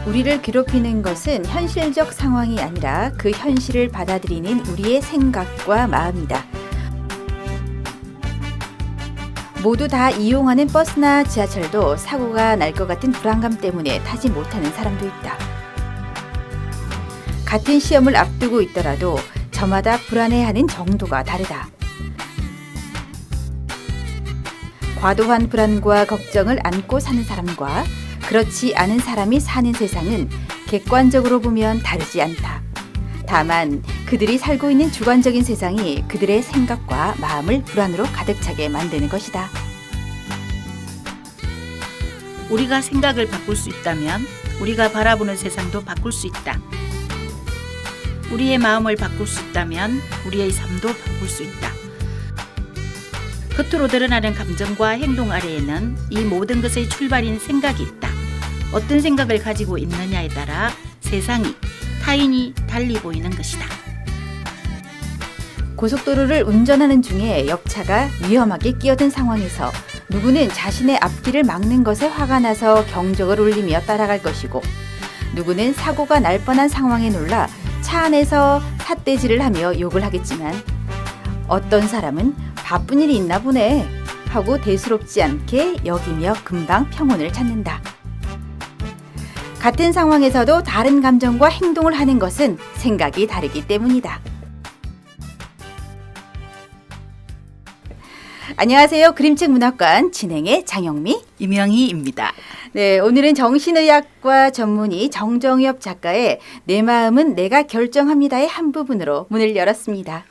우리를 괴롭히는 것은 현실적 상황이 아니라 그 현실을 받아들이는 우리의 생각과 마음이다. 모두 다 이용하는 버스나 지하철도 사고가 날 것 같은 불안감 때문에 타지 못하는 사람도 있다. 같은 시험을 앞두고 있더라도 저마다 불안해하는 정도가 다르다. 과도한 불안과 걱정을 안고 사는 사람과 그렇지 않은 사람이 사는 세상은 객관적으로 보면 다르지 않다. 다만 그들이 살고 있는 주관적인 세상이 그들의 생각과 마음을 불안으로 가득 차게 만드는 것이다. 우리가 생각을 바꿀 수 있다면 우리가 바라보는 세상도 바꿀 수 있다. 우리의 마음을 바꿀 수 있다면 우리의 삶도 바꿀 수 있다. 겉으로 드러나는 감정과 행동 아래에는 이 모든 것의 출발인 생각이 있다. 어떤 생각을 가지고 있느냐에 따라 세상이, 타인이 달리 보이는 것이다. 고속도로를 운전하는 중에 역차가 위험하게 끼어든 상황에서 누구는 자신의 앞길을 막는 것에 화가 나서 경적을 울리며 따라갈 것이고, 누구는 사고가 날 뻔한 상황에 놀라 차 안에서 삿대질을 하며 욕을 하겠지만, 어떤 사람은 바쁜 일이 있나 보네 하고 대수롭지 않게 여기며 금방 평온을 찾는다. 같은 상황에서도 다른 감정과 행동을 하는 것은 생각이 다르기 때문이다. 안녕하세요. 그림책 문학관 진행의 장영미, 이명희입니다. 네, 오늘은 정신의학과 전문의 정정엽 작가의 내 마음은 내가 결정합니다의 한 부분으로 문을 열었습니다.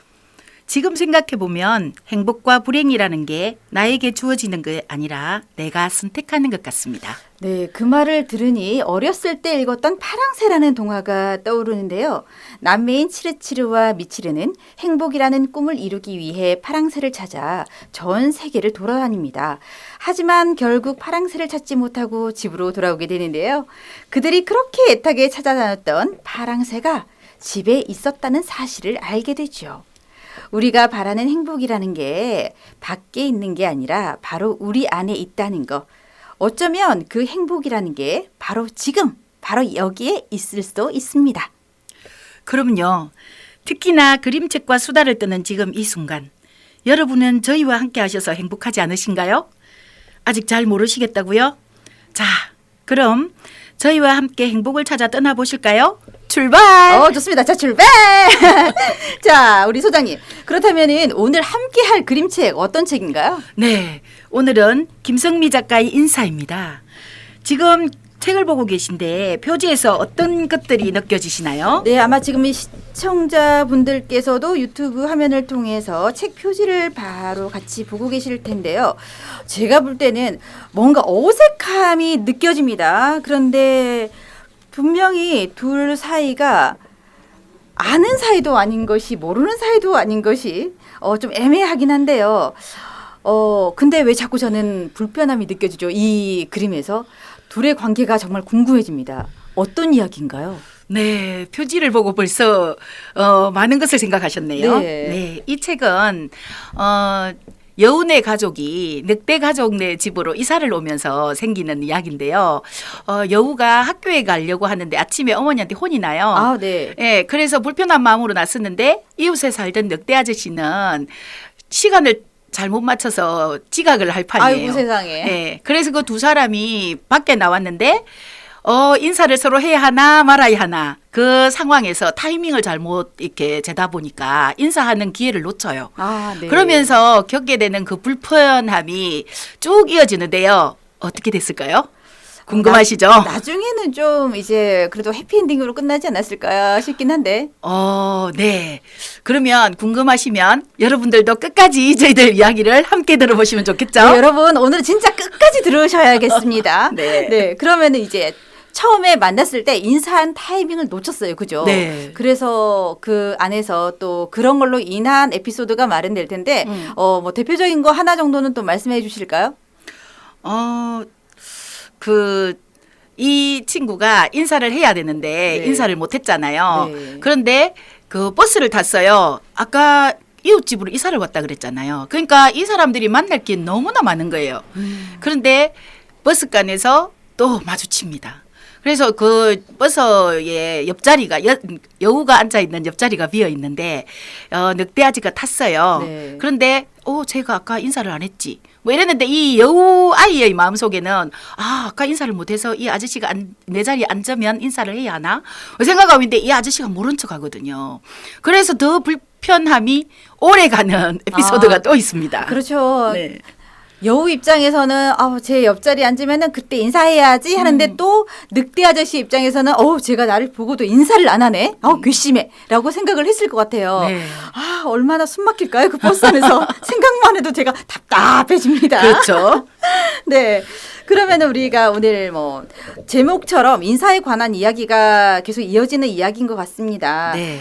지금 생각해보면 행복과 불행이라는 게 나에게 주어지는 게 아니라 내가 선택하는 것 같습니다. 네, 그 말을 들으니 어렸을 때 읽었던 파랑새라는 동화가 떠오르는데요. 남매인 치르치르와 미치르는 행복이라는 꿈을 이루기 위해 파랑새를 찾아 전 세계를 돌아다닙니다. 하지만 결국 파랑새를 찾지 못하고 집으로 돌아오게 되는데요. 그들이 그렇게 애타게 찾아다녔던 파랑새가 집에 있었다는 사실을 알게 되죠. 우리가 바라는 행복이라는 게 밖에 있는 게 아니라 바로 우리 안에 있다는 거. 어쩌면 그 행복이라는 게 바로 지금, 바로 여기에 있을 수도 있습니다. 그럼요. 특히나 그림책과 수다를 떠는 지금 이 순간, 여러분은 저희와 함께 하셔서 행복하지 않으신가요? 아직 잘 모르시겠다고요? 자, 그럼 저희와 함께 행복을 찾아 떠나보실까요? 출발! 좋습니다. 자, 출발! 자, 우리 소장님. 그렇다면은 오늘 함께 할 그림책 어떤 책인가요? 네, 오늘은 김성미 작가의 인사입니다. 지금 책을 보고 계신데 표지에서 어떤 것들이 느껴지시나요? 네, 아마 지금 이 시청자분들께서도 유튜브 화면을 통해서 책 표지를 바로 같이 보고 계실 텐데요. 제가 볼 때는 뭔가 어색함이 느껴집니다. 그런데 분명히 둘 사이가 아는 사이도 아닌 것이 모르는 사이도 아닌 것이 좀 애매하긴 한데요. 근데 왜 자꾸 저는 불편함이 느껴지죠? 이 그림에서 둘의 관계가 정말 궁금해집니다. 어떤 이야기인가요? 네, 표지를 보고 벌써 많은 것을 생각하셨네요. 네. 이 책은 여운의 가족이 늑대 가족네 집으로 이사를 오면서 생기는 이야기인데요. 여우가 학교에 가려고 하는데 아침에 어머니한테 혼이 나요. 아, 네. 예, 그래서 불편한 마음으로 났었는데 이웃에 살던 늑대 아저씨는 시간을 잘못 맞춰서 지각을 할 판이에요. 아이고 세상에. 예, 그래서 그 두 사람이 밖에 나왔는데 인사를 서로 해야 하나 말아야 하나 그 상황에서 타이밍을 잘못 이렇게 재다 보니까 인사하는 기회를 놓쳐요. 아, 네. 그러면서 겪게 되는 그 불편함이 쭉 이어지는데요. 어떻게 됐을까요? 궁금하시죠? 나중에는 좀 이제 그래도 해피엔딩으로 끝나지 않았을까 싶긴 한데. 네. 그러면 궁금하시면 여러분들도 끝까지 저희들 이야기를 함께 들어보시면 좋겠죠? 네, 여러분 오늘 진짜 끝까지 들으셔야겠습니다. 네. 네. 그러면은 이제 처음에 만났을 때 인사한 타이밍을 놓쳤어요. 그죠? 네. 그래서 그 안에서 또 그런 걸로 인한 에피소드가 마련될 텐데 뭐 대표적인 거 하나 정도는 또 말씀해 주실까요? 이 친구가 인사를 해야 되는데 네. 인사를 못 했잖아요. 네. 그런데 그 버스를 탔어요. 아까 이웃집으로 이사를 왔다 그랬잖아요. 그러니까 이 사람들이 만날 게 너무나 많은 거예요. 그런데 버스간에서 또 마주칩니다. 그래서 그 버스의 옆자리가 여우가 앉아 있는 옆자리가 비어 있는데 늑대 아지가 tas어요. 네. 그런데 제가 아까 인사를 안 했지. 뭐 이랬는데 이 여우 아이의 마음속에는 아까 인사를 못해서 이 아저씨가 내 자리에 앉으면 인사를 해야 하나 생각하고 있는데 이 아저씨가 모른 척하거든요. 그래서 더 불편함이 오래가는 에피소드가 또 있습니다. 그렇죠. 네. 여우 입장에서는 제 옆자리에 앉으면은 그때 인사해야지 하는데 또 늑대 아저씨 입장에서는 제가 나를 보고도 인사를 안 하네. 괘씸해라고 생각을 했을 것 같아요. 네. 얼마나 숨 막힐까요? 그 버스 안에서 생각만 해도 제가 답답해집니다. 그렇죠. 네. 그러면 우리가 오늘 뭐 제목처럼 인사에 관한 이야기가 계속 이어지는 이야기인 것 같습니다. 네.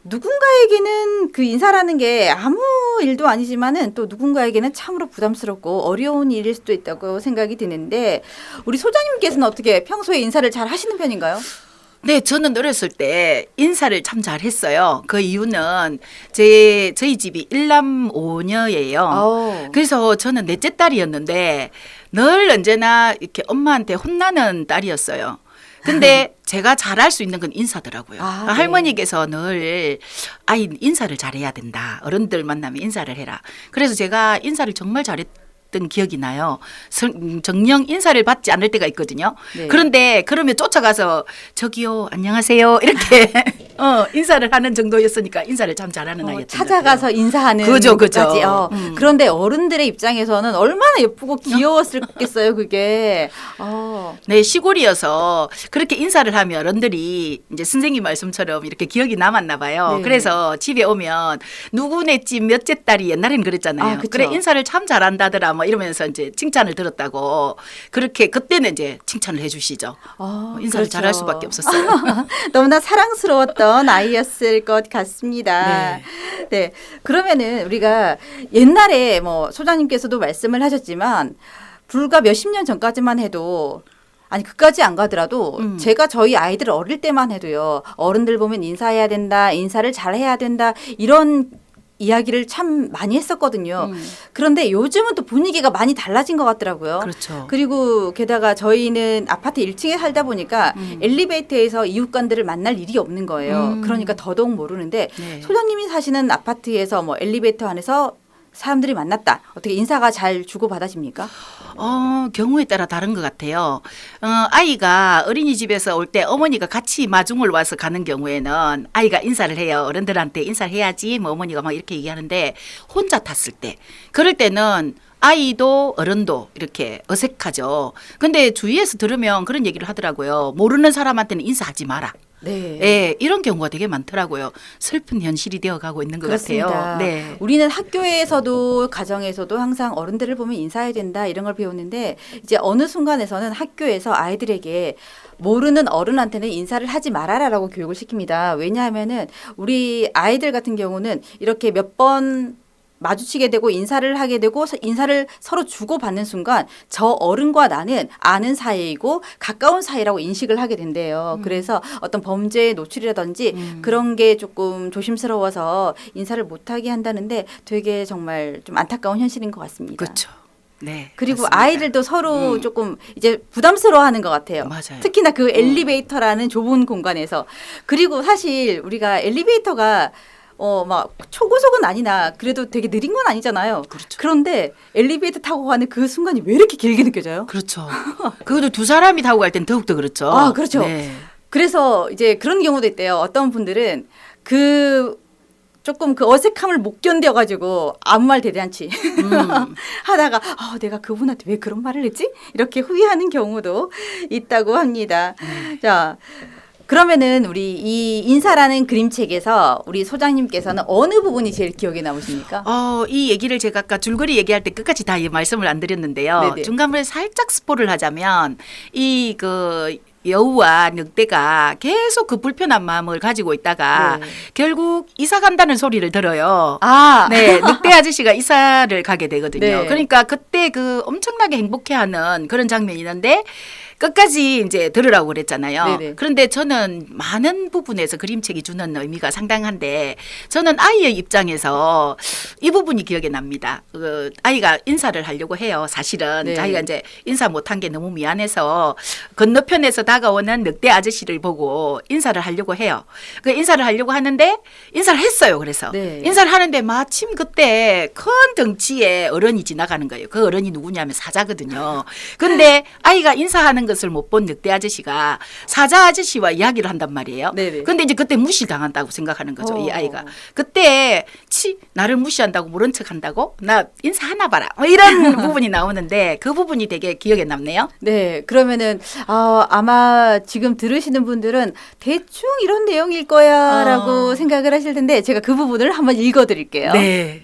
누군가에게는 그 인사라는 게 아무 일도 아니지만은 또 누군가에게는 참으로 부담스럽고 어려운 일일 수도 있다고 생각이 드는데 우리 소장님께서는 어떻게 평소에 인사를 잘 하시는 편인가요? 네, 저는 어렸을 때 인사를 참 잘했어요. 그 이유는 저희 집이 일남 오녀예요. 그래서 저는 넷째 딸이었는데 늘 언제나 이렇게 엄마한테 혼나는 딸이었어요. 근데 제가 잘할 수 있는 건 인사더라고요. 네. 할머니께서 늘 아이 인사를 잘해야 된다. 어른들 만나면 인사를 해라. 그래서 제가 인사를 정말 잘했던 기억이 나요. 정녕 인사를 받지 않을 때가 있거든요. 네. 그런데 그러면 쫓아가서 저기요 안녕하세요 이렇게 인사를 하는 정도였으니까 인사를 참 잘하는 아이였던 찾아가서 것 같아요. 인사하는 그죠, 그죠. 것까지. 그런데 어른들의 입장에서는 얼마나 예쁘고 귀여웠겠어요, 그게. 네, 시골이어서 그렇게 인사를 하면 어른들이 이제 선생님 말씀처럼 이렇게 기억이 남았나 봐요. 네. 그래서 집에 오면 누구네 집 몇째 딸이 옛날에는 그랬잖아요. 그쵸. 그래 인사를 참 잘한다더라 뭐 이러면서 이제 칭찬을 들었다고 그렇게 그때는 이제 칭찬을 해주시죠. 인사를 그렇죠. 잘할 수밖에 없었어요. 너무나 사랑스러웠던 아이였을 것 같습니다. 네. 그러면은 우리가 옛날에 뭐 소장님께서도 말씀을 하셨지만 불과 몇십 년 전까지만 해도 아니 그까지 안 가더라도 제가 저희 아이들 어릴 때만 해도요. 어른들 보면 인사해야 된다. 인사를 잘해야 된다. 이런 이야기를 참 많이 했었거든요. 그런데 요즘은 또 분위기가 많이 달라진 것 같더라고요. 그렇죠. 그리고 게다가 저희는 아파트 1층에 살다 보니까 엘리베이터에서 이웃간들을 만날 일이 없는 거예요. 그러니까 더더욱 모르는데 네. 소장님이 사시는 아파트에서 뭐 엘리베이터 안에서 사람들이 만났다. 어떻게 인사가 잘 주고받아집니까? 경우에 따라 다른 것 같아요. 아이가 어린이집에서 올 때 어머니가 같이 마중을 와서 가는 경우에는 아이가 인사를 해요. 어른들한테 인사를 해야지 뭐 어머니가 막 이렇게 얘기하는데 혼자 탔을 때 그럴 때는 아이도 어른도 이렇게 어색하죠. 근데 주위에서 들으면 그런 얘기를 하더라고요. 모르는 사람한테는 인사하지 마라. 네. 네, 이런 경우가 되게 많더라고요. 슬픈 현실이 되어가고 있는 것 그렇습니다. 같아요. 네. 우리는 학교에서도 가정에서도 항상 어른들을 보면 인사해야 된다 이런 걸 배웠는데 이제 어느 순간에서는 학교에서 아이들에게 모르는 어른한테는 인사를 하지 말아라라고 교육을 시킵니다. 왜냐하면은 우리 아이들 같은 경우는 이렇게 몇 번 마주치게 되고 인사를 하게 되고 인사를 서로 주고받는 순간 저 어른과 나는 아는 사이이고 가까운 사이라고 인식을 하게 된대요. 그래서 어떤 범죄에 노출이라든지 그런 게 조금 조심스러워서 인사를 못하게 한다는데 되게 정말 좀 안타까운 현실인 것 같습니다. 그렇죠. 네. 그리고 맞습니다. 아이들도 서로 조금 이제 부담스러워하는 것 같아요. 맞아요. 특히나 그 엘리베이터라는 좁은 공간에서. 그리고 사실 우리가 엘리베이터가 막 초고속은 아니나 그래도 되게 느린 건 아니잖아요. 그렇죠. 그런데 엘리베이터 타고 가는 그 순간이 왜 이렇게 길게 느껴져요? 그렇죠. 그것도 두 사람이 타고 갈 땐 더욱더 그렇죠. 그렇죠. 네. 그래서 이제 그런 경우도 있대요. 어떤 분들은 조금 그 어색함을 못 견뎌가지고 아무 말 대잔치 하다가 내가 그분한테 왜 그런 말을 했지? 이렇게 후회하는 경우도 있다고 합니다. 자, 그러면은 우리 이 인사라는 그림책에서 우리 소장님께서는 어느 부분이 제일 기억에 남으십니까? 이 얘기를 제가 아까 줄거리 얘기할 때 끝까지 다 말씀을 안 드렸는데요. 네네. 중간부에 살짝 스포를 하자면 이 여우와 늑대가 계속 그 불편한 마음을 가지고 있다가 네. 결국 이사 간다는 소리를 들어요. 네, 늑대 아저씨가 이사를 가게 되거든요. 네. 그러니까 그때 그 엄청나게 행복해하는 그런 장면이 있는데 끝까지 이제 들으라고 그랬잖아요. 네네. 그런데 저는 많은 부분에서 그림책이 주는 의미가 상당한데 저는 아이의 입장에서 이 부분이 기억에 납니다. 아이가 인사를 하려고 해요. 사실은 네. 자기가 이제 인사 못한 게 너무 미안해서 건너편에서 다가오는 늑대 아저씨를 보고 인사를 하려고 해요. 그 인사를 하려고 하는데 인사를 했어요. 그래서 네. 인사를 하는데 마침 그때 큰 덩치에 어른이 지나가는 거예요. 그 어른이 누구냐면 사자거든요. 근데 아이가 인사하는 것을 못 본 늑대 아저씨가 사자 아저씨와 이야기를 한단 말이에요. 네네. 근데 이제 그때 무시당한다고 생각하는 거죠. 이 어. 아이가. 그때 나를 무시한다고 모른 척 한다고? 나 인사하나 봐라. 뭐 이런 부분이 나오는데 그 부분이 되게 기억에 남네요. 네, 그러면은 아마 지금 들으시는 분들은 대충 이런 내용일 거야라고 생각을 하실 텐데 제가 그 부분을 한번 읽어드릴게요. 네.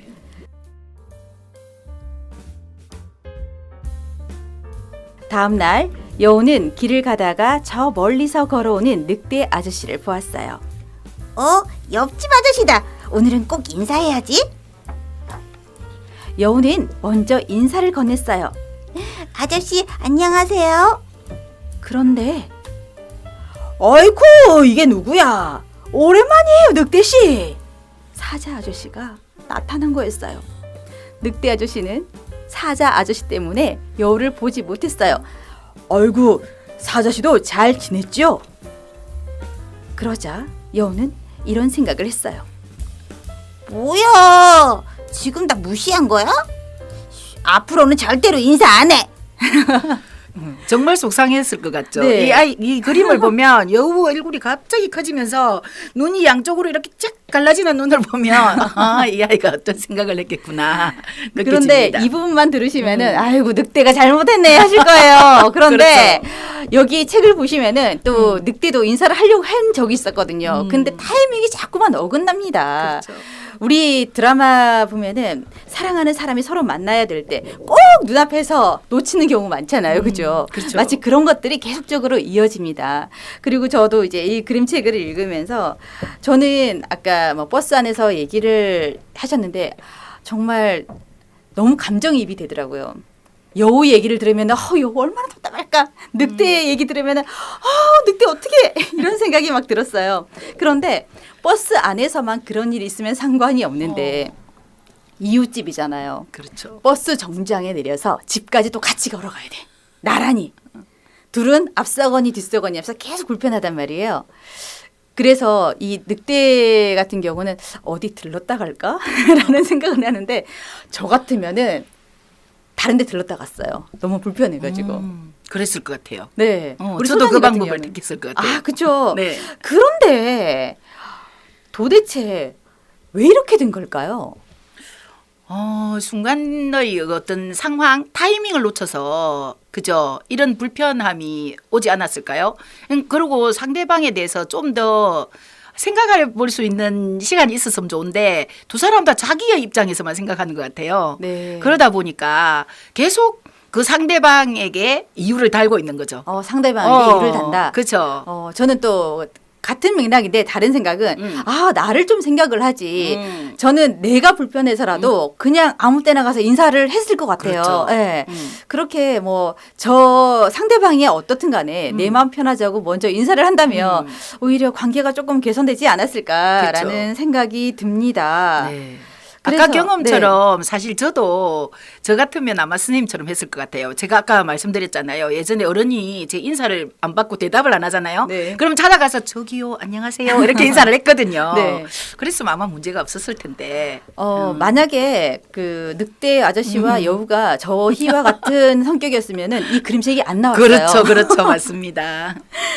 다음 날 여우는 길을 가다가 저 멀리서 걸어오는 늑대 아저씨를 보았어요. 옆집 아저씨다. 오늘은 꼭 인사해야지. 여우는 먼저 인사를 건넸어요. 아저씨, 안녕하세요. 그런데 어이쿠 이게 누구야? 오랜만이에요 늑대씨. 사자 아저씨가 나타난 거였어요. 늑대 아저씨는 사자 아저씨 때문에 여우를 보지 못했어요. 어이구 사자씨도 잘 지냈죠? 그러자 여우는 이런 생각을 했어요. 뭐야? 지금 나 무시한 거야? 앞으로는 절대로 인사 안 해. 정말 속상했을 것 같죠. 네. 이 그림을 보면 여우 얼굴이 갑자기 커지면서 눈이 양쪽으로 이렇게 쫙 갈라지는 눈을 보면 이 아이가 어떤 생각을 했겠구나 그런데 느껴집니다. 이 부분만 들으시면은 아이고 늑대가 잘못했네 하실 거예요. 그런데 여기 책을 보시면은 또 늑대도 인사를 하려고 한 적이 있었거든요. 근데 타이밍이 자꾸만 어긋납니다. 그렇죠. 우리 드라마 보면은 사랑하는 사람이 서로 만나야 될 때 꼭 눈앞에서 놓치는 경우 많잖아요. 그죠? 그렇죠. 마치 그런 것들이 계속적으로 이어집니다. 그리고 저도 이제 이 그림책을 읽으면서 저는 아까 뭐 버스 안에서 얘기를 하셨는데 정말 너무 감정이입이 되더라고요. 여우 얘기를 들으면 여우 얼마나 답답할까. 늑대 얘기 들으면 늑대 어떻게 이런 생각이 막 들었어요. 그런데 버스 안에서만 그런 일이 있으면 상관이 없는데 이웃집이잖아요. 그렇죠. 버스 정류장에 내려서 집까지 또 같이 걸어가야 돼. 나란히. 둘은 앞서거니 뒤서거니 하면서 계속 불편하단 말이에요. 그래서 이 늑대 같은 경우는 어디 들렀다 갈까? 라는 생각을 하는데 저 같으면은 다른 데 들렀다 갔어요. 너무 불편해가지고. 그랬을 것 같아요. 네. 우리 저도 그 소장님 같은 방법을 경우는. 택했을 것 같아요. 그렇죠. 네. 그런데 도대체 왜 이렇게 된 걸까요? 순간의 어떤 상황, 타이밍을 놓쳐서 그죠? 이런 불편함이 오지 않았을까요? 그리고 상대방에 대해서 좀 더 생각해 볼 수 있는 시간이 있었으면 좋은데 두 사람 다 자기의 입장에서만 생각하는 것 같아요. 네. 그러다 보니까 계속 그 상대방에게 이유를 달고 있는 거죠. 상대방에게 이유를 단다. 그렇죠. 저는 또 같은 맥락인데 다른 생각은 나를 좀 생각을 하지. 저는 내가 불편해서라도 그냥 아무 때나 가서 인사를 했을 것 같아요. 그렇죠. 네. 그렇게 뭐 저 상대방이 어떻든 간에 내 마음 편하자고 먼저 인사를 한다면 오히려 관계가 조금 개선되지 않았을까라는 그렇죠. 생각이 듭니다. 네. 그래서, 아까 경험처럼 사실 저도 저 같으면 아마 스님처럼 했을 것 같아요. 제가 아까 말씀드렸잖아요. 예전에 어른이 제 인사를 안 받고 대답을 안 하잖아요. 네. 그럼 찾아가서 저기요 안녕하세요 이렇게 인사를 했거든요. 네. 그랬으면 아마 문제가 없었을 텐데. 만약에 그 늑대 아저씨와 여우가 저 희와 같은 성격이었으면은 이 그림책이 안 나왔어요. 그렇죠. 맞습니다.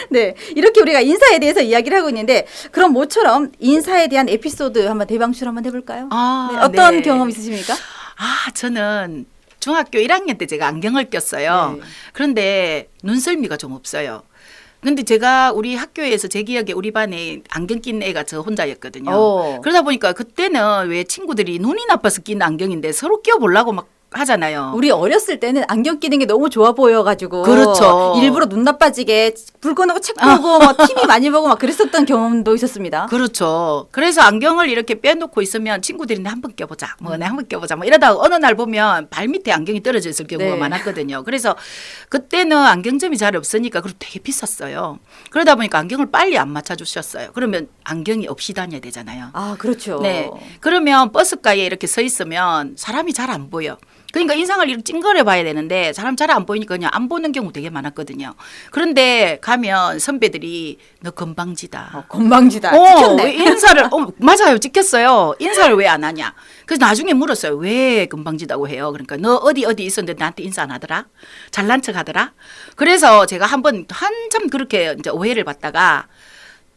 네, 이렇게 우리가 인사에 대해서 이야기를 하고 있는데 그럼 모처럼 인사에 대한 에피소드 한번 대방출 한번 해볼까요? 네, 어떤 네. 경험 있으십니까? 저는 중학교 1학년 때 제가 안경을 꼈어요. 네. 그런데 눈썰미가 좀 없어요. 근데 제가 우리 학교에서 제 기억에 우리 반에 안경 낀 애가 저 혼자였거든요. 그러다 보니까 그때는 왜 친구들이 눈이 나빠서 낀 안경인데 서로 껴보려고 막 하잖아요. 우리 어렸을 때는 안경 끼는 게 너무 좋아 보여가지고 그렇죠. 일부러 눈 나빠지게 불 꺼놓고 책 보고 막 TV 많이 보고 막 그랬었던 경험도 있었습니다. 그렇죠. 그래서 안경을 이렇게 빼놓고 있으면 친구들이 내 한번 껴보자, 뭐 내 한번 껴보자, 뭐 이러다가 어느 날 보면 발 밑에 안경이 떨어져 있을 경우가 네. 많았거든요. 그래서 그때는 안경점이 잘 없으니까 그리고 되게 비쌌어요. 그러다 보니까 안경을 빨리 안 맞춰주셨어요. 그러면 안경이 없이 다녀야 되잖아요. 아 그렇죠. 네. 그러면 버스가에 이렇게 서 있으면 사람이 잘 안 보여. 그러니까 인상을 이렇게 찡그려 봐야 되는데 사람 잘 안 보이니까 그냥 안 보는 경우 되게 많았거든요. 그런데 가면 선배들이 너 건방지다. 건방지다. 왜 찍혔네. 인사를 맞아요. 찍혔어요. 인사를 왜 안 하냐. 그래서 나중에 물었어요. 왜 건방지다고 해요. 그러니까 너 어디 있었는데 나한테 인사 안 하더라. 잘난 척 하더라. 그래서 제가 한참 그렇게 이제 오해를 받다가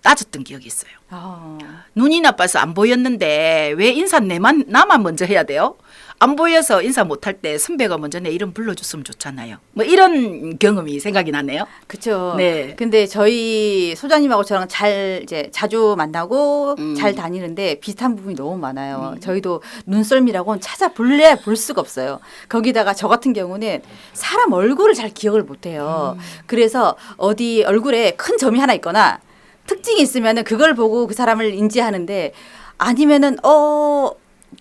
따졌던 기억이 있어요. 아, 눈이 나빠서 안 보였는데 왜 인사 나만 먼저 해야 돼요? 안 보여서 인사 못할 때 선배가 먼저 내 이름 불러줬으면 좋잖아요. 뭐 이런 경험이 생각이 나네요. 그렇죠. 네. 근데 저희 소장님하고 저랑 잘 이제 자주 만나고 잘 다니는데 비슷한 부분이 너무 많아요. 저희도 눈썰미라고는 찾아볼래 볼 수가 없어요. 거기다가 저 같은 경우는 사람 얼굴을 잘 기억을 못해요. 그래서 어디 얼굴에 큰 점이 하나 있거나 특징이 있으면은 그걸 보고 그 사람을 인지하는데 아니면은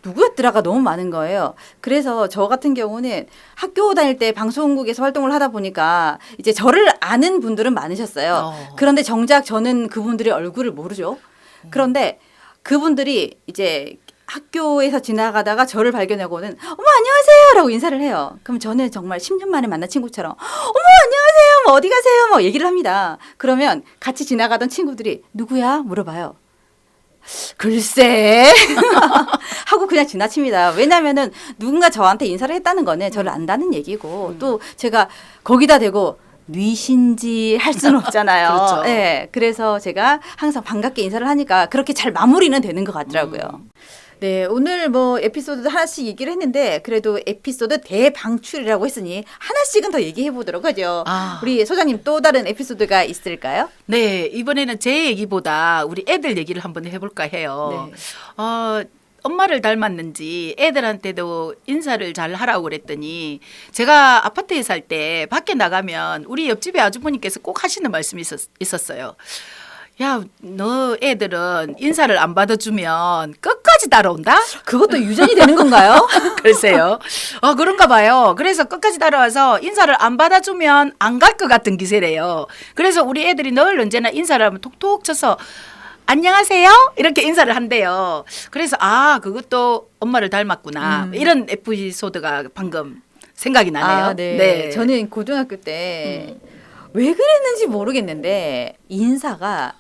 누구였더라가 너무 많은 거예요. 그래서 저 같은 경우는 학교 다닐 때 방송국에서 활동을 하다 보니까 이제 저를 아는 분들은 많으셨어요. 그런데 정작 저는 그분들의 얼굴을 모르죠. 그런데 그분들이 이제 학교에서 지나가다가 저를 발견하고는 어머 안녕하세요 라고 인사를 해요. 그럼 저는 정말 10년 만에 만난 친구처럼 어머 안녕하세요 뭐 어디 가세요 뭐 얘기를 합니다. 그러면 같이 지나가던 친구들이 누구야 물어봐요. 글쎄 하고 그냥 지나칩니다. 왜냐면은 누군가 저한테 인사를 했다는 거는 저를 안다는 얘기고 또 제가 거기다 대고 뉘신지 할 수는 없잖아요. 그렇죠. 네, 그래서 제가 항상 반갑게 인사를 하니까 그렇게 잘 마무리는 되는 것 같더라고요. 네, 오늘 뭐 에피소드 하나씩 얘기를 했는데 그래도 에피소드 대방출이라고 했으니 하나씩은 더 얘기해 보도록 하죠. 아. 우리 소장님 또 다른 에피소드가 있을까요? 네, 이번에는 제 얘기보다 우리 애들 얘기를 한번 해볼까 해요. 네. 엄마를 닮았는지 애들한테도 인사를 잘 하라고 그랬더니 제가 아파트에 살 때 밖에 나가면 우리 옆집에 아주머니께서 꼭 하시는 말씀이 있었어요. 야, 너 애들은 인사를 안 받아주면 끝까지 따라온다? 그것도 유전이 되는 건가요? 글쎄요. 그런가 봐요. 그래서 끝까지 따라와서 인사를 안 받아주면 안 갈 것 같은 기세래요. 그래서 우리 애들이 늘 언제나 인사를 하면 톡톡 쳐서 안녕하세요? 이렇게 인사를 한대요. 그래서 그것도 엄마를 닮았구나. 이런 에피소드가 방금 생각이 나네요. 아, 네. 저는 고등학교 때 왜 그랬는지 모르겠는데 인사가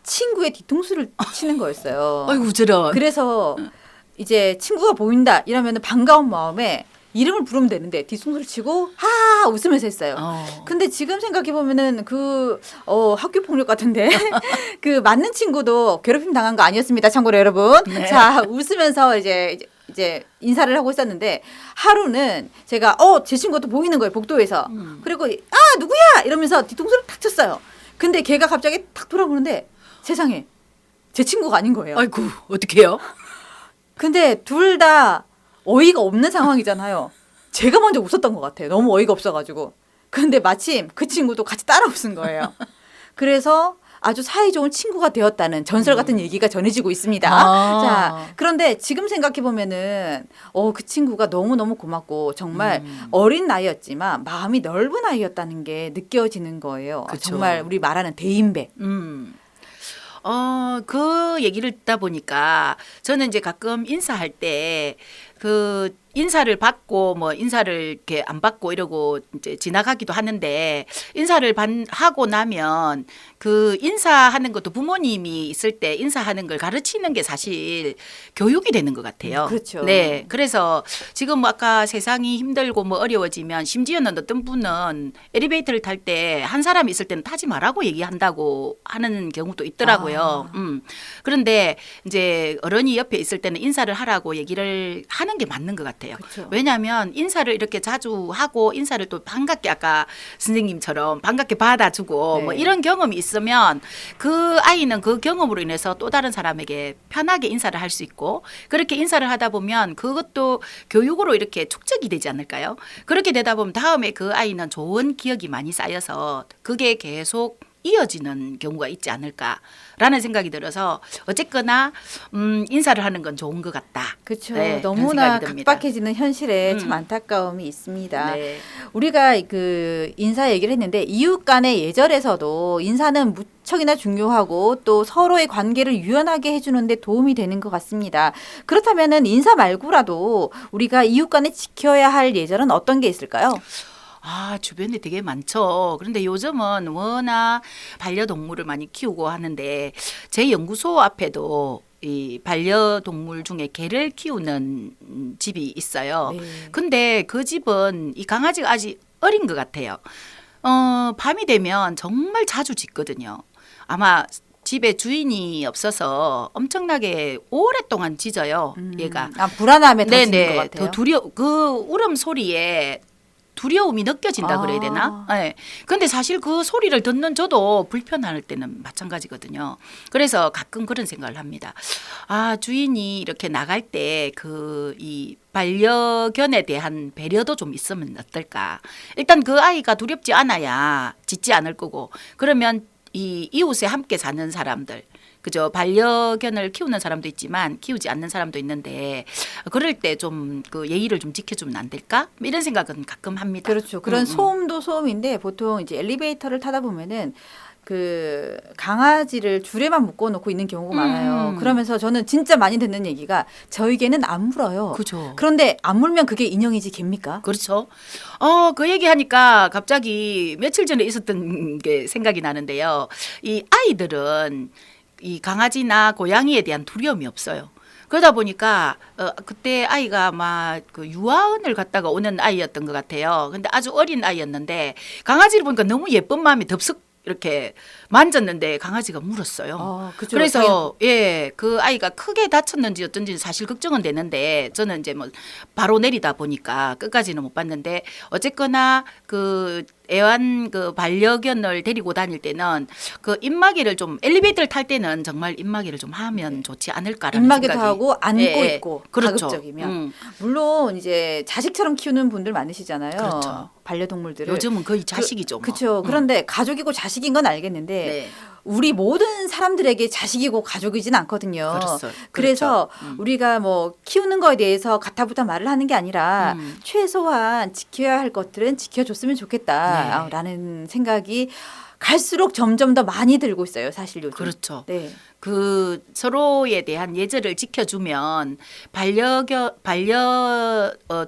친구의 뒤통수를 치는 거였어요. 아이고 저런. 그래서 이제 친구가 보인다 이러면 반가운 마음에 이름을 부르면 되는데 뒤통수를 치고 하하 웃으면서 했어요. 근데 지금 생각해 보면은 학교 폭력 같은데 그 맞는 친구도 괴롭힘 당한 거 아니었습니다. 참고로 여러분. 네. 자 웃으면서 이제 인사를 하고 있었는데 하루는 제가 제 친구가 또 보이는 거예요 복도에서. 그리고 누구야 이러면서 뒤통수를 탁 쳤어요. 근데 걔가 갑자기 탁 돌아보는데 세상에 제 친구가 아닌 거예요. 아이고 어떡해요? 근데 둘 다 어이가 없는 상황이잖아요. 제가 먼저 웃었던 것 같아요. 너무 어이가 없어가지고. 근데 마침 그 친구도 같이 따라 웃은 거예요. 그래서 아주 사이좋은 친구가 되었다는 전설 같은 얘기가 전해지고 있습니다. 자, 그런데 지금 생각해 보면은 그 친구가 너무너무 고맙고 정말 어린 나이였지만 마음이 넓은 아이였다는 게 느껴지는 거예요. 그쵸. 정말 우리 말하는 대인배. 그 얘기를 듣다 보니까 저는 이제 가끔 인사할 때 그 인사를 받고 뭐 인사를 이렇게 안 받고 이러고 이제 지나가기도 하는데 인사를 하고 나면 그 인사하는 것도 부모님이 있을 때 인사하는 걸 가르치는 게 사실 교육이 되는 것 같아요. 그렇죠. 네. 그래서 지금 뭐 아까 세상이 힘들고 뭐 어려워지면 심지어는 어떤 분은 엘리베이터를 탈 때 한 사람이 있을 때는 타지 말라고 얘기한다고 하는 경우도 있더라고요. 그런데 이제 어른이 옆에 있을 때는 인사를 하라고 얘기를 하는 게 맞는 것 같아요. 같아요. 그쵸. 왜냐하면 인사를 이렇게 자주 하고 인사를 또 반갑게 아까 선생님처럼 반갑게 받아주고 네. 뭐 이런 경험이 있으면 그 아이는 그 경험으로 인해서 또 다른 사람에게 편하게 인사를 할 수 있고 그렇게 인사를 하다 보면 그것도 교육으로 이렇게 축적이 되지 않을까요? 그렇게 되다 보면 다음에 그 아이는 좋은 기억이 많이 쌓여서 그게 계속 이어지는 경우가 있지 않을까라는 생각이 들어서 어쨌거나 인사를 하는 건 좋은 것 같다. 그렇죠. 네, 그런 너무나 생각이 듭니다. 각박해지는 현실에 참 음. 안타까움이 있습니다. 네. 우리가 그 인사 얘기를 했는데 이웃 간의 예절에서도 인사는 무척이나 중요하고 또 서로의 관계를 유연하게 해주는데 도움이 되는 것 같습니다. 그렇다면은 인사 말고라도 우리가 이웃 간에 지켜야 할 예절은 어떤 게 있을까요? 아, 주변에 되게 많죠. 그런데 요즘은 워낙 반려동물을 많이 키우고 하는데 제 연구소 앞에도 이 반려동물 중에 개를 키우는 집이 있어요. 네. 근데 그 집은 이 강아지가 아직 어린 것 같아요. 밤이 되면 정말 자주 짖거든요. 아마 집에 주인이 없어서 엄청나게 오랫동안 짖어요. 얘가. 아, 불안함에 더 지는 것 같아요. 더 그 울음 소리에 두려움이 느껴진다 아. 그래야 되나? 네. 근데 사실 그 소리를 듣는 저도 불편할 때는 마찬가지거든요. 그래서 가끔 그런 생각을 합니다. 아, 주인이 이렇게 나갈 때 그 이 반려견에 대한 배려도 좀 있으면 어떨까? 일단 그 아이가 두렵지 않아야 짖지 않을 거고 그러면 이 이웃에 함께 사는 사람들 그죠. 반려견을 키우는 사람도 있지만 키우지 않는 사람도 있는데 그럴 때 좀 그 예의를 좀 지켜주면 안 될까? 이런 생각은 가끔 합니다. 그렇죠. 그런 소음도 소음인데 보통 이제 엘리베이터를 타다 보면은 그 강아지를 줄에만 묶어놓고 있는 경우가 많아요. 그러면서 저는 진짜 많이 듣는 얘기가 저에게는 안 물어요. 그죠. 그런데 안 물면 그게 인형이지 개입니까? 그렇죠. 그 얘기하니까 갑자기 며칠 전에 있었던 게 생각이 나는데요. 이 아이들은 이 강아지나 고양이에 대한 두려움이 없어요. 그러다 보니까 그때 아이가 막 그 유아원을 갔다가 오는 아이였던 것 같아요. 근데 아주 어린 아이였는데 강아지를 보니까 너무 예쁜 마음이 덥석 이렇게 만졌는데 강아지가 물었어요. 그죠. 그래서 예, 그 아이가 크게 다쳤는지 어쩐지 사실 걱정은 되는데 저는 이제 뭐 바로 내리다 보니까 끝까지는 못 봤는데 어쨌거나 그 애완 그 반려견을 데리고 다닐 때는 그 입마개를 좀 엘리베이터를 탈 때는 정말 입마개를 좀 하면 좋지 않을까라는 입마개도 생각이. 하고 안고 예, 있고 그렇죠. 가급적이면 물론 이제 자식처럼 키우는 분들 많으시잖아요. 그렇죠. 반려동물들을 요즘은 거의 자식이죠. 뭐. 그렇죠. 그런데 가족이고 자식인 건 알겠는데 네. 우리 모든 사람들에게 자식이고 가족이진 않거든요. 그렇죠. 그래서 그렇죠. 우리가 뭐 키우는 거에 대해서 가타부타 말을 하는 게 아니라 최소한 지켜야 할 것들은 지켜줬으면 좋겠다라는 생각이 갈수록 점점 더 많이 들고 있어요. 사실 요즘. 그렇죠. 네. 그 서로에 대한 예절을 지켜주면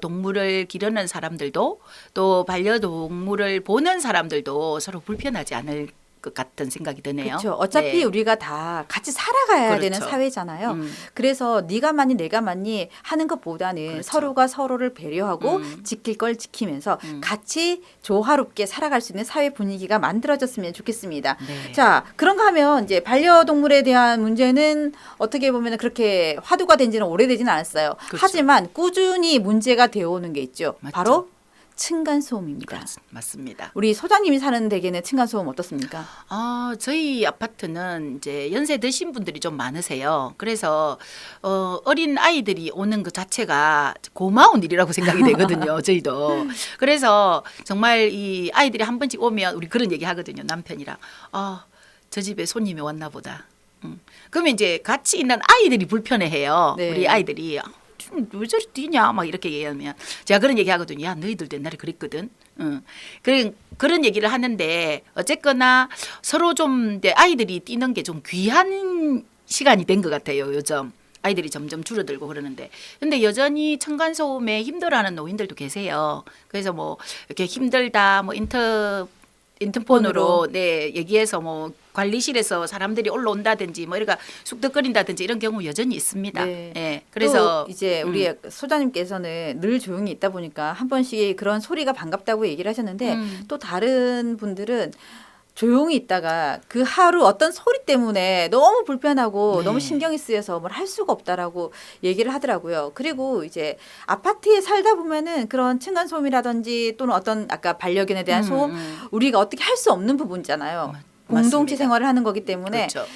동물을 기르는 사람들도 또 반려동물을 보는 사람들도 서로 불편하지 않을 것 같은 생각이 드네요. 그렇죠. 어차피 네. 우리가 다 같이 살아가야 그렇죠. 되는 사회잖아요. 그래서 네가 맞니 내가 맞니 하는 것보다는 그렇죠. 서로가 서로를 배려하고 지킬 걸 지키면서 같이 조화롭게 살아갈 수 있는 사회 분위기가 만들어졌으면 좋겠습니다. 네. 자, 그런가 하면 이제 반려동물에 대한 문제는 어떻게 보면 그렇게 화두가 된 지는 오래되지는 않았어요. 그렇죠. 하지만 꾸준히 문제가 되어오는 게 있죠. 맞죠. 바로 층간소음입니다. 맞습니다. 우리 소장님이 사는 댁에는 층간소음 어떻습니까? 저희 아파트는 이제 연세 드신 분들이 좀 많으세요. 그래서 어린 아이들이 오는 것 자체가 고마운 일이라고 생각이 되거든요. 저희도. 그래서 정말 이 아이들이 한 번씩 오면 우리 그런 얘기 하거든요. 남편이랑. 저 집에 손님이 왔나 보다. 그러면 이제 같이 있는 아이들이 불편해해요. 네. 우리 아이들이. 왜 저리 뛰냐 막 이렇게 얘기하면 제가 그런 얘기 하거든요. 야 너희들도 옛날에 그랬거든. 그런 얘기를 하는데 어쨌거나 서로 좀 이제 아이들이 뛰는 게 좀 귀한 시간이 된 것 같아요. 요즘 아이들이 점점 줄어들고 그러는데 근데 여전히 층간소음에 힘들어하는 노인들도 계세요. 그래서 뭐 이렇게 힘들다 뭐 인터폰으로 네 얘기해서 뭐 관리실에서 사람들이 올라온다든지 뭐 이러니까 쑥덕거린다든지 이런 경우 여전히 있습니다. 네. 예. 그래서 또 이제 우리 소장님께서는 늘 조용히 있다 보니까 한 번씩 그런 소리가 반갑다고 얘기를 하셨는데 또 다른 분들은 조용히 있다가 그 하루 어떤 소리 때문에 너무 불편하고 네. 너무 신경이 쓰여서 뭘 할 수가 없다라고 얘기를 하더라고요. 그리고 이제 아파트에 살다 보면은 그런 층간 소음이라든지 또는 어떤 아까 반려견에 대한 소음 우리가 어떻게 할 수 없는 부분이잖아요. 공동체 맞습니다. 생활을 하는 거기 때문에 그렇죠.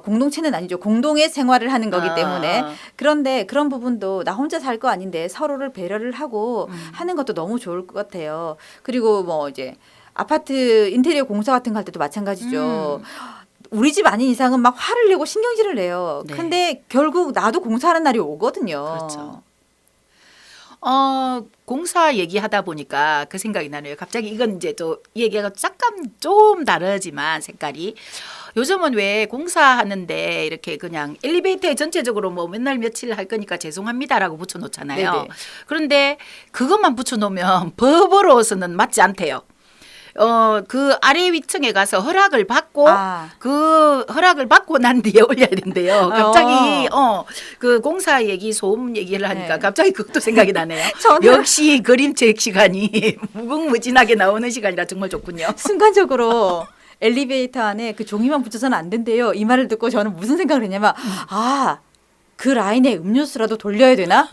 공동체는 아니죠. 공동의 생활을 하는 거기 때문에 아. 그런데 그런 부분도 나 혼자 살 거 아닌데 서로를 배려를 하고 하는 것도 너무 좋을 것 같아요. 그리고 뭐 이제 아파트 인테리어 공사 같은 거 할 때도 마찬가지죠. 우리 집 아닌 이상은 막 화를 내고 신경질을 내요. 네. 근데 결국 나도 공사하는 날이 오거든요. 그렇죠. 공사 얘기하다 보니까 그 생각이 나네요. 갑자기 이건 이제 또 얘기가 잠깐 좀 다르지만 색깔이 요즘은 왜 공사하는데 이렇게 그냥 엘리베이터에 전체적으로 뭐 맨날 며칠 할 거니까 죄송합니다라고 붙여놓잖아요. 네네. 그런데 그것만 붙여놓으면 법으로서는 맞지 않대요. 그 아래 위층에 가서 허락을 받고 그 허락을 받고 난 뒤에 올려야 된대요. 갑자기 그 공사 얘기 소음 얘기를 하니까 네. 갑자기 그것도 생각이 나네요. 저는- 역시 그림책 시간이 무궁무진하게 나오는 시간이라 정말 좋군요. 순간적으로 엘리베이터 안에 그 종이만 붙여서는 안 된대요. 이 말을 듣고 저는 무슨 생각을 했냐면 그 라인에 음료수라도 돌려야 되나?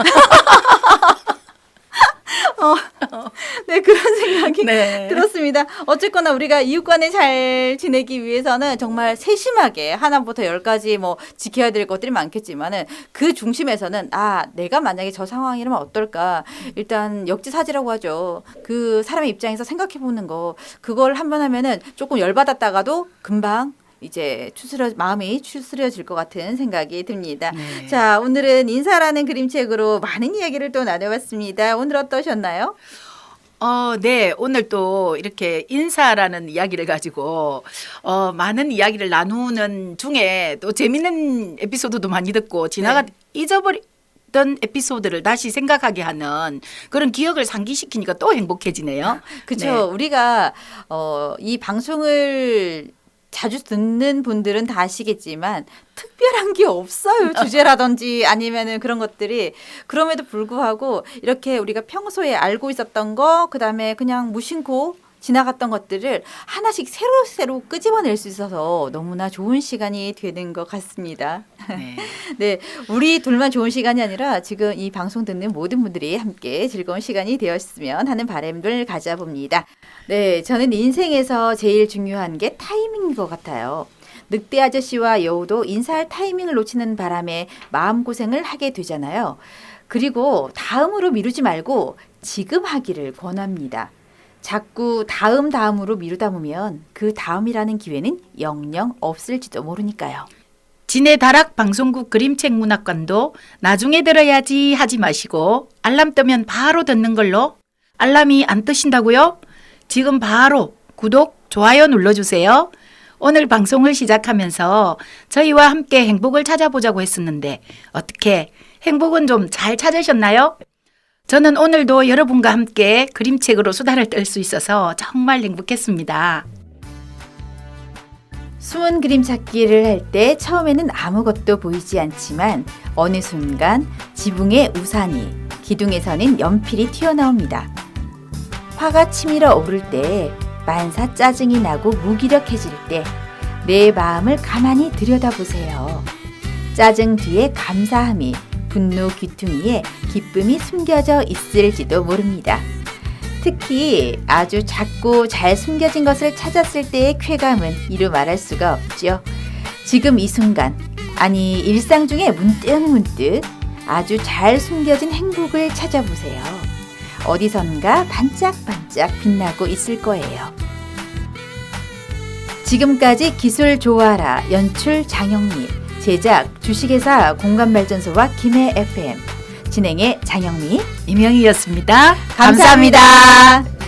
네, 그런 생각이 네. 들었습니다. 어쨌거나 우리가 이웃 간에 잘 지내기 위해서는 정말 세심하게 하나부터 열까지 뭐 지켜야 될 것들이 많겠지만은 그 중심에서는 내가 만약에 저 상황이라면 어떨까? 일단 역지사지라고 하죠. 그 사람의 입장에서 생각해 보는 거. 그걸 한번 하면은 조금 열받았다가도 금방 이제 마음이 추스려질 것 같은 생각이 듭니다. 네. 자, 오늘은 인사라는 그림책으로 많은 이야기를 또 나눠봤습니다. 오늘 어떠셨나요? 네. 오늘 또 이렇게 인사라는 이야기를 가지고 많은 이야기를 나누는 중에 또 재밌는 에피소드도 많이 듣고 잊어버렸던 에피소드를 다시 생각하게 하는 그런 기억을 상기시키니까 또 행복해지네요. 그렇죠. 네. 우리가 이 방송을 자주 듣는 분들은 다 아시겠지만 특별한 게 없어요. 주제라든지 아니면은 그런 것들이. 그럼에도 불구하고 이렇게 우리가 평소에 알고 있었던 거 그다음에 그냥 무심코 지나갔던 것들을 하나씩 새로 끄집어낼 수 있어서 너무나 좋은 시간이 되는 것 같습니다. 네. 네, 우리 둘만 좋은 시간이 아니라 지금 이 방송 듣는 모든 분들이 함께 즐거운 시간이 되었으면 하는 바람을 가져봅니다. 네, 저는 인생에서 제일 중요한 게 타이밍인 것 같아요. 늑대 아저씨와 여우도 인사할 타이밍을 놓치는 바람에 마음고생을 하게 되잖아요. 그리고 다음으로 미루지 말고 지금 하기를 권합니다. 자꾸 다음으로 미루다 보면 그 다음이라는 기회는 영영 없을지도 모르니까요. 진해 다락 방송국 그림책 문학관도 나중에 들어야지 하지 마시고 알람 뜨면 바로 듣는 걸로. 알람이 안 뜨신다고요? 지금 바로 구독, 좋아요 눌러주세요. 오늘 방송을 시작하면서 저희와 함께 행복을 찾아보자고 했었는데 어떻게 행복은 좀 잘 찾으셨나요? 저는 오늘도 여러분과 함께 그림책으로 수다를 떨 수 있어서 정말 행복했습니다. 숨은 그림 찾기를 할 때 처음에는 아무것도 보이지 않지만 어느 순간 지붕에 우산이, 기둥에서는 연필이 튀어나옵니다. 화가 치밀어 오를 때, 만사 짜증이 나고 무기력해질 때 내 마음을 가만히 들여다보세요. 짜증 뒤에 감사함이, 분노 귀퉁이에 기쁨이 숨겨져 있을지도 모릅니다. 특히 아주 작고 잘 숨겨진 것을 찾았을 때의 쾌감은 이루 말할 수가 없죠. 지금 이 순간, 아니 일상 중에 문득문득 아주 잘 숨겨진 행복을 찾아보세요. 어디선가 반짝반짝 빛나고 있을 거예요. 지금까지 기술 좋아라 연출 장영미, 제작 주식회사 공간발전소와 김해 FM, 진행의 장영미, 이명희였습니다. 감사합니다.